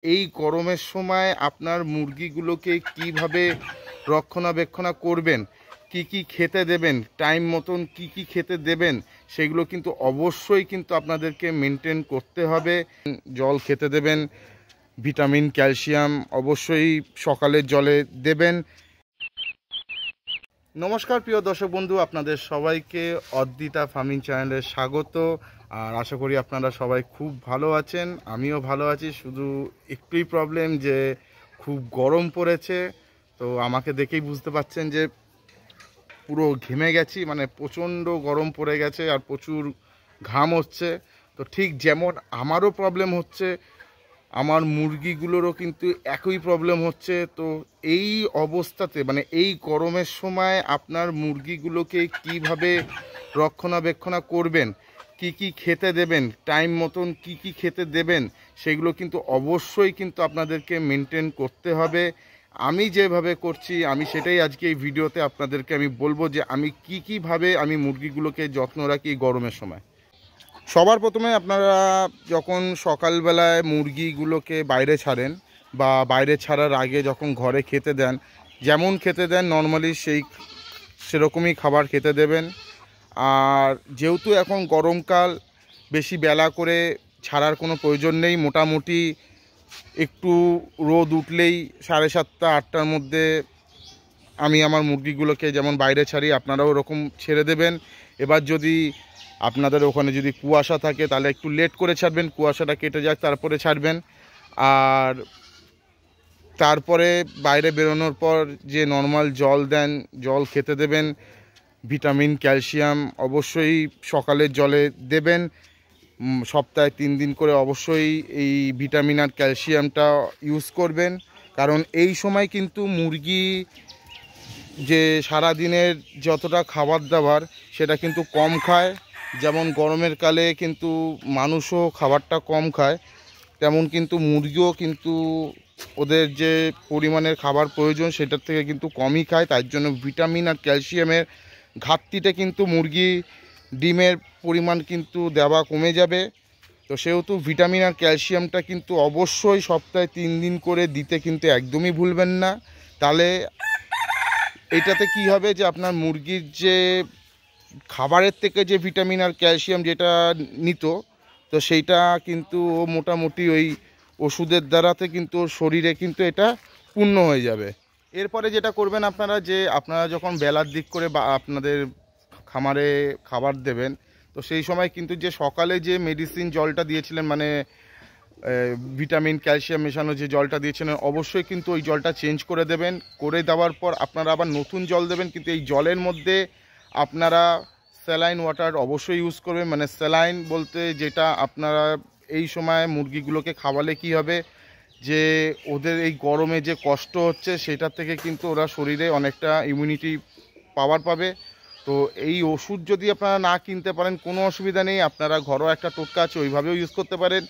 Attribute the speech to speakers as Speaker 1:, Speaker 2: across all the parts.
Speaker 1: এই গরমের সময় আপনার মুরগিগুলোকে কিভাবে রক্ষণাবেক্ষণ করবেন, কি কি খেতে দেবেন, টাইম মতন কি কি খেতে দেবেন, সেগুলো কিন্তু অবশ্যই কিন্তু আপনাদেরকে মেনটেন করতে হবে। জল খেতে দেবেন, ভিটামিন ক্যালসিয়াম অবশ্যই সকালের জলে দেবেন। নমস্কার প্রিয় দর্শক বন্ধু, আপনাদের সবাইকে অদ্বিতা ফার্মিং চ্যানেলে স্বাগত। আর আশা করি আপনারা সবাই খুব ভালো আছেন, আমিও ভালো আছি। শুধু একটুই প্রবলেম যে খুব গরম পড়েছে, তো আমাকে দেখেই বুঝতে পারছেন যে পুরো ঘেমে গেছি, মানে প্রচণ্ড গরম পড়ে গেছে আর প্রচুর ঘাম হচ্ছে। তো ঠিক যেমন আমারও প্রবলেম হচ্ছে, আমার মুরগিগুলোরও কিন্তু একই প্রবলেম হচ্ছে। তো এই অবস্থাতে মানে এই গরমের সময় আপনার মুরগিগুলোকে কিভাবে রক্ষণাবেক্ষণ করবেন, কি কি খেতে দেবেন, টাইম মতন কি কি খেতে দেবেন, সেগুলো কিন্তু অবশ্যই কিন্তু আপনাদেরকে মেনটেন করতে হবে। আমি যেভাবে করছি আমি সেটাই আজকে এই ভিডিওতে আপনাদেরকে আমি বলবো যে আমি কীভাবে আমি মুরগিগুলোকে যত্ন রাখি গরমের সময়। সবার প্রথমে আপনারা যখন সকালবেলায় মুরগিগুলোকে বাইরে ছাড়েন বা বাইরে ছাড়ার আগে যখন ঘরে খেতে দেন, যেমন খেতে দেন নর্মালি সেরকমই খাবার খেতে দেবেন। আর যেহেতু এখন গরমকাল, বেশি বেলা করে ছাড়ার কোনো প্রয়োজন নেই। মোটামুটি একটু রোদ উঠলেই 7:30 8টার মধ্যে আমি আমার মুরগিগুলোকে যেমন বাইরে ছাড়ি, আপনারাও ওরকম ছেড়ে দেবেন। এবার যদি আপনাদের ওখানে যদি কুয়াশা থাকে তাহলে একটু লেট করে ছাড়বেন, কুয়াশাটা কেটে যাক তারপরে ছাড়বেন। আর তারপরে বাইরে বেরোনোর পর যে নর্মাল জল দেন, জল খেতে দেবেন, ভিটামিন ক্যালসিয়াম অবশ্যই সকালের জলে দেবেন। সপ্তাহে 3 দিন করে অবশ্যই এই ভিটামিন আর ক্যালসিয়ামটা ইউজ করবেন। কারণ এই সময় কিন্তু মুরগি যে সারাদিনের যতটা খাবার দাবার সেটা কিন্তু কম খায়। যেমন গরমের কালে কিন্তু মানুষও খাবারটা কম খায়, তেমন কিন্তু মুরগিও কিন্তু ওদের যে পরিমাণের খাবার প্রয়োজন সেটার থেকে কিন্তু কমই খায়। তার জন্য ভিটামিন আর ক্যালসিয়ামের ঘাটতিতে কিন্তু মুরগি ডিমের পরিমাণ কিন্তু দেওয়া কমে যাবে। তো সেহেতু ভিটামিন আর ক্যালসিয়ামটা কিন্তু অবশ্যই সপ্তাহে 3 দিন করে দিতে কিন্তু একদমই ভুলবেন না। তাহলে এইটাতে কি হবে যে আপনার মুরগির যে খাবারের থেকে যে ভিটামিন আর ক্যালসিয়াম যেটা নিত, তো সেইটা কিন্তু মোটামুটি ওই ওষুধের দ্বারাতে কিন্তু শরীরে কিন্তু এটা পূর্ণ হয়ে যাবে। এরপরে যেটা করবেন আপনারা, যে আপনারা যখন বেলার দিক করে বা আপনাদের খামারে খাবার দেবেন, তো সেই সময় কিন্তু যে সকালে যে মেডিসিন জলটা দিয়েছিলেন, মানে ভিটামিন ক্যালসিয়াম মেশানো যে জলটা দিয়েছিলেন, অবশ্যই কিন্তু ওই জলটা চেঞ্জ করে দেবেন। করে দেওয়ার পর আপনারা আবার নতুন জল দেবেন, কিন্তু এই জলের মধ্যে আপনারা স্যালাইন ওয়াটার অবশ্যই ইউজ করবেন। মানে স্যালাইন বলতে যেটা আপনারা এই সময় মুরগিগুলোকে খাওয়ালে কি হবে, যে ওদের এই গরমে যে কষ্ট হচ্ছে সেটার থেকে কিন্তু ওরা শরীরে অনেকটা ইমিউনিটি পাওয়ার পাবে। তো এই ওষুধ যদি আপনারা না কিনতে পারেন কোনো অসুবিধা নেই, আপনারা ঘরোয়া একটা টোটকা আছে ওইভাবেও ইউজ করতে পারেন।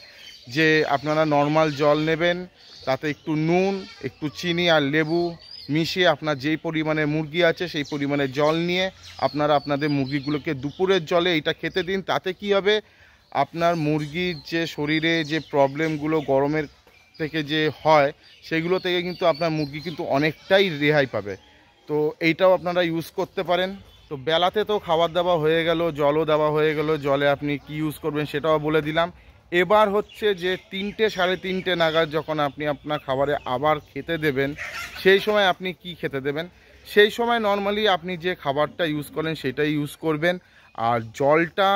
Speaker 1: যে আপনারা নর্মাল জল নেবেন, তাতে একটু নুন, একটু চিনি আর লেবু মিশিয়ে আপনার যেই পরিমাণে মুরগি আছে সেই পরিমাণে জল নিয়ে আপনারা আপনাদের মুরগিগুলোকে দুপুরের জলে এটা খেতে দিন। তাতে কি হবে, আপনার মুরগির যে শরীরে যে প্রবলেমগুলো গরমের থেকে যে হয় সেগুলো থেকে কিন্তু আপনার মুরগি কিন্তু অনেকটাই রেহাই পাবে। তো এইটাও আপনারা ইউজ করতে পারেন। তো বেলাতে তো খাবার দাওয়া হয়ে গেল, জলও দেওয়া হয়ে গেল, জলে আপনি কি ইউজ করবেন সেটাও বলে দিলাম। এবার হচ্ছে যে 3টে 3:30 নাগাদ যখন আপনি আপনার খাবারে আবার খেতে দেবেন, সেই সময় আপনি কি খেতে দেবেন, সেই সময় নর্মালি আপনি যে খাবারটা ইউজ করেন সেটাই ইউজ করবেন। আর জলটা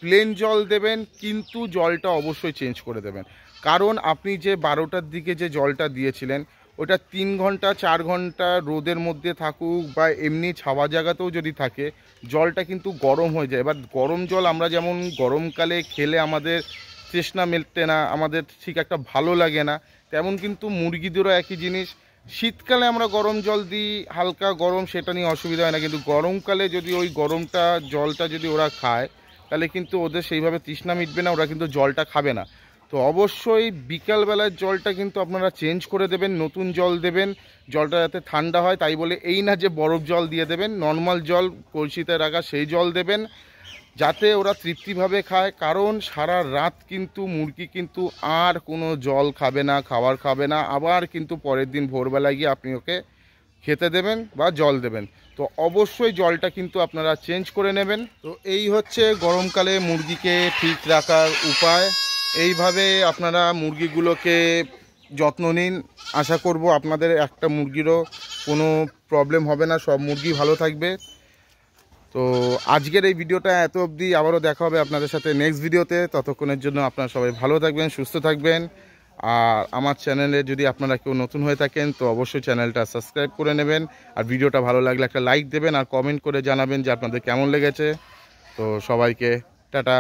Speaker 1: প্লেন জল দেবেন, কিন্তু জলটা অবশ্যই চেঞ্জ করে দেবেন। কারণ আপনি যে 12টার দিকে যে জলটা দিয়েছিলেন ওটা 3 ঘন্টা 4 ঘন্টা রোদের মধ্যে থাকুক বা এমনি ছাওয়া জায়গাতেও যদি থাকে, জলটা কিন্তু গরম হয়ে যায়। এবার গরম জল আমরা যেমন গরমকালে খেলে আমাদের তৃষ্ণা মেটে না, আমাদের ঠিক একটা ভালো লাগে না, তেমন কিন্তু মুরগিদেরও একই জিনিস। শীতকালে আমরা গরম জল দিই, হালকা গরম, সেটা নিয়ে অসুবিধা হয় না, কিন্তু গরমকালে যদি ওই গরমটা জলটা যদি ওরা খায় তাহলে কিন্তু ওদের সেইভাবে তৃষ্ণা মিটবে না, ওরা কিন্তু জলটা খাবে না। তো অবশ্যই বিকালবেলার জলটা কিন্তু আপনারা চেঞ্জ করে দেবেন, নতুন জল দেবেন, জলটা যাতে ঠান্ডা হয়। তাই বলে এই না যে বরফ জল দিয়ে দেবেন, নর্মাল জল কলসিতে রাখা সেই জল দেবেন। যাতে ওরা তৃপ্তিভাবে খায়। কারণ সারা রাত কিন্তু মুরগি কিন্তু আর কোনো জল খাবে না, খাবার খাবে না, আবার কিন্তু পরের দিন ভোরবেলায় গিয়ে আপনি ওকে খেতে দেবেন বা জল দেবেন। তো অবশ্যই জলটা কিন্তু আপনারা চেঞ্জ করে নেবেন। তো এই হচ্ছে গরমকালে মুরগিকে ঠিক রাখার উপায়। এইভাবে আপনারা মুরগিগুলোকে যত্ন নিন। আশা করব আপনাদের একটা মুরগিরও কোনো প্রবলেম হবে না, সব মুরগি ভালো থাকবে। তো আজকের এই ভিডিওটা এত অবধি, আবারও দেখা হবে আপনাদের সাথে নেক্সট ভিডিওতে। ততক্ষণের জন্য আপনারা সবাই ভালো থাকবেন, সুস্থ থাকবেন। আর আমার চ্যানেলে যদি আপনারা কেউ নতুন হয়ে থাকেন তো অবশ্যই চ্যানেলটা সাবস্ক্রাইব করে নেবেন। আর ভিডিওটা ভালো লাগলে একটা লাইক দেবেন আর কমেন্ট করে জানাবেন যে আপনাদের কেমন লেগেছে। তো সবাইকে টাটা।